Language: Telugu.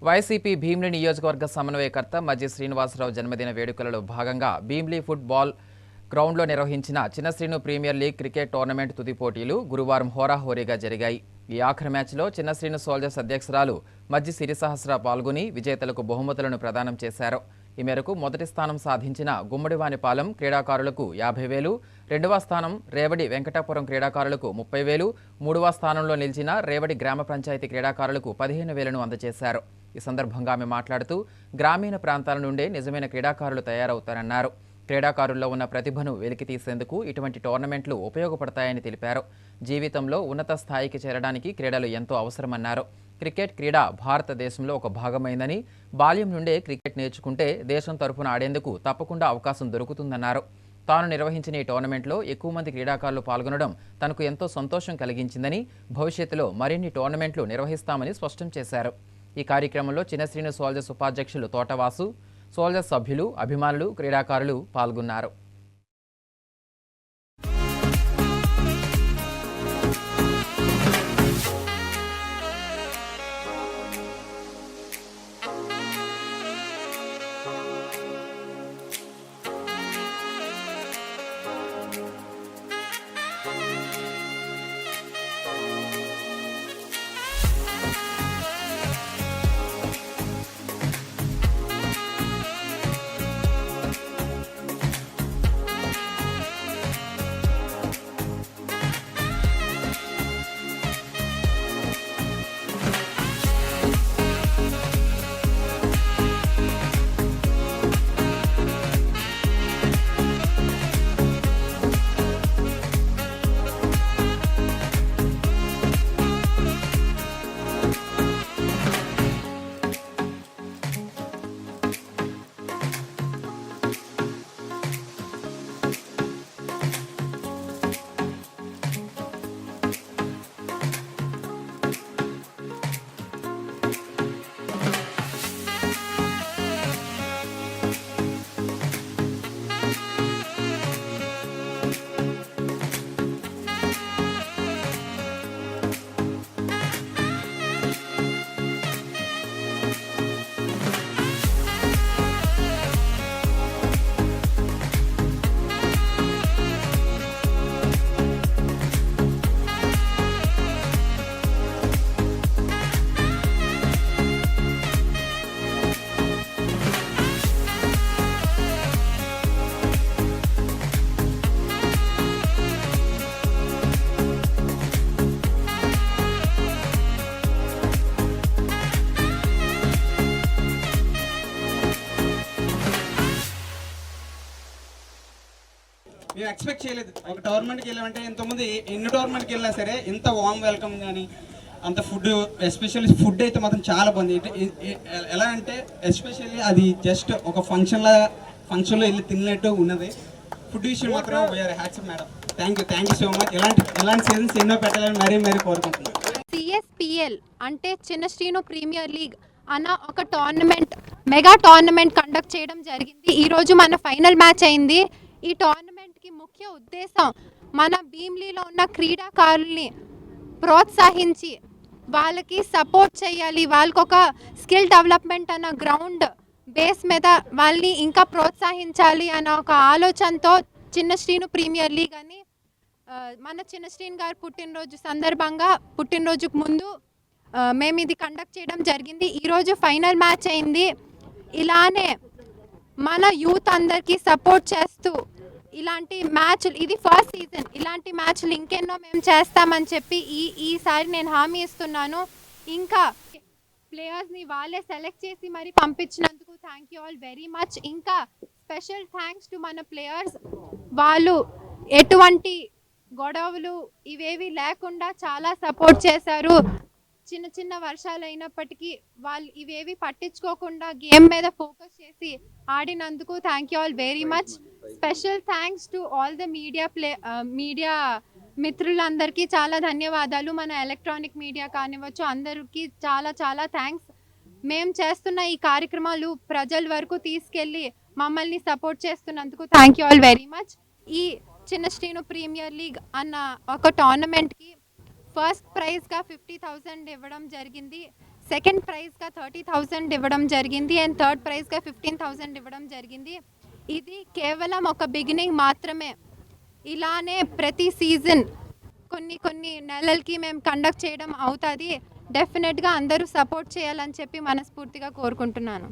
వైసీపీ భీమిలి నియోజకవర్గ సమన్వయకర్త మజ్జి శ్రీనివాసరావు జన్మదిన వేడుకలలో భాగంగా భీమిలి ఫుట్బాల్ గ్రౌండ్లో నిర్వహించిన Chinna Srinu premier league cricket tournament తుది పోటీలు గురువారం హోరాహోరీగా జరిగాయి. ఈ ఆఖరి మ్యాచ్లో చిన్న శ్రీను సోల్జర్స్ అధ్యక్షురాలు మజ్జి సిరిసహస్ర పాల్గొని విజేతలకు బహుమతులను ప్రదానం చేశారు. ఈ మేరకు మొదటి స్థానం సాధించిన గుమ్మడివానిపాలెం క్రీడాకారులకు 50,000, రెండవ స్థానం రేవడి వెంకటాపురం క్రీడాకారులకు 30,000, మూడవ స్థానంలో నిలిచిన రేవడి గ్రామ పంచాయతీ క్రీడాకారులకు 15,000 అందజేశారు. ఈ సందర్భంగా ఆమె మాట్లాడుతూ గ్రామీణ ప్రాంతాల నుండే నిజమైన క్రీడాకారులు తయారవుతారన్నారు. క్రీడాకారుల్లో ఉన్న ప్రతిభను వెలికితీసేందుకు ఇటువంటి టోర్నమెంట్లు ఉపయోగపడతాయని తెలిపారు. జీవితంలో ఉన్నత స్థాయికి చేరడానికి క్రీడలు ఎంతో అవసరమన్నారు. క్రికెట్ క్రీడ భారతదేశంలో ఒక భాగమైందని, బాల్యం నుండే క్రికెట్ నేర్చుకుంటే దేశం తరఫున ఆడేందుకు తప్పకుండా అవకాశం దొరుకుతుందన్నారు. తాను నిర్వహించిన ఈ టోర్నమెంట్లో ఎక్కువ మంది క్రీడాకారులు పాల్గొనడం తనకు ఎంతో సంతోషం కలిగించిందని, భవిష్యత్తులో మరిన్ని టోర్నమెంట్లు నిర్వహిస్తామని స్పష్టం చేశారు. ఈ కార్యక్రమంలో చిన్న శ్రీను సోల్జర్స్ ఉపాధ్యక్షులు తోటవాసు, సోల్జర్స్ సభ్యులు, అభిమానులు, క్రీడాకారులు పాల్గొన్నారు. మేము ఎక్స్పెక్ట్ చేయలేదు. ఒక టోర్నమెంట్కి వెళ్ళామంటే ఇంతకుముందు ఎన్ని టోర్నమెంట్కి వెళ్ళినా సరే ఇంత వామ్ వెల్కమ్ కానీ అంత ఫుడ్, ఎస్పెషల్లీ ఫుడ్ అయితే మాత్రం చాలా బాగుంది. ఎలా అంటే ఎస్పెషల్లీ అది జస్ట్ ఒక ఫంక్షన్లో వెళ్ళి తిన్నట్టు ఉన్నది. ఫుడ్ విషయం మాత్రం వీఆర్ హ్యాట్స్ madam. Thank you so much. ఇలాంటి సీజన్స్ ఎన్నో పెట్టాలని మరీ కోరుకుంటున్నాను. CSPL అంటే చిన్న శ్రీను ప్రీమియర్ లీగ్ అన్న ఒక టోర్నమెంట్, మెగా టోర్నమెంట్ కండక్ట్ చేయడం జరిగింది. ఈరోజు మన ఫైనల్ మ్యాచ్ అయింది. ఈ టోర్నమెంట్కి ముఖ్య ఉద్దేశం మన భీమిలిలో ఉన్న క్రీడాకారుల్ని ప్రోత్సహించి వాళ్ళకి సపోర్ట్ చేయాలి, వాళ్ళకి ఒక స్కిల్ డెవలప్మెంట్ అన్న గ్రౌండ్ బేస్ మీద వాళ్ళని ఇంకా ప్రోత్సహించాలి అన్న ఒక ఆలోచనతో చిన్న శ్రీను ప్రీమియర్ లీగ్ అని మన చిన్న శ్రీను గారు పుట్టినరోజు సందర్భంగా, పుట్టినరోజుకు ముందు మేము ఇది కండక్ట్ చేయడం జరిగింది. ఈరోజు ఫైనల్ మ్యాచ్ అయింది. ఇలానే మన యూత్ అందరికీ సపోర్ట్ చేస్తూ ఇలాంటి మ్యాచ్లు, ఇది ఫస్ట్ సీజన్, ఇలాంటి మ్యాచ్లు ఇంకెన్నో మేము చేస్తామని చెప్పి ఈసారి నేను హామీ ఇస్తున్నాను. ఇంకా ప్లేయర్స్ని వాళ్ళే సెలెక్ట్ చేసి మరి పంపించినందుకు thank you all very much. ఇంకా స్పెషల్ థ్యాంక్స్ టు మన ప్లేయర్స్. వాళ్ళు ఎటువంటి గొడవలు ఇవేవి లేకుండా చాలా సపోర్ట్ చేశారు. చిన్న వర్షాలు అయినప్పటికీ వాళ్ళు ఇవేవి పట్టించుకోకుండా గేమ్ మీద ఫోకస్ చేసి ఆడినందుకు thank you all very much. Special thanks to all the media మిత్రులందరికీ చాలా ధన్యవాదాలు. మన ఎలక్ట్రానిక్ మీడియా కానివ్వచ్చు, అందరికీ చాలా థ్యాంక్స్. మేము చేస్తున్న ఈ కార్యక్రమాలు ప్రజల వరకు తీసుకెళ్ళి మమ్మల్ని సపోర్ట్ చేస్తున్నందుకు thank you all very much. ఈ చిన్న శ్రీను ప్రీమియర్ లీగ్ అన్న ఒక టోర్నమెంట్కి ఫస్ట్ ప్రైజ్గా 50,000 ఇవ్వడం జరిగింది. సెకండ్ ప్రైజ్గా 30,000 ఇవ్వడం జరిగింది అండ్ థర్డ్ ప్రైజ్గా 15,000 ఇవ్వడం జరిగింది. ఇది కేవలం ఒక బిగినింగ్ మాత్రమే. ఇలానే ప్రతి సీజన్ కొన్ని నెలలకి మేము కండక్ట్ చేయడం అవుతుంది. డెఫినెట్గా అందరూ సపోర్ట్ చేయాలని చెప్పి మనస్ఫూర్తిగా కోరుకుంటున్నాను.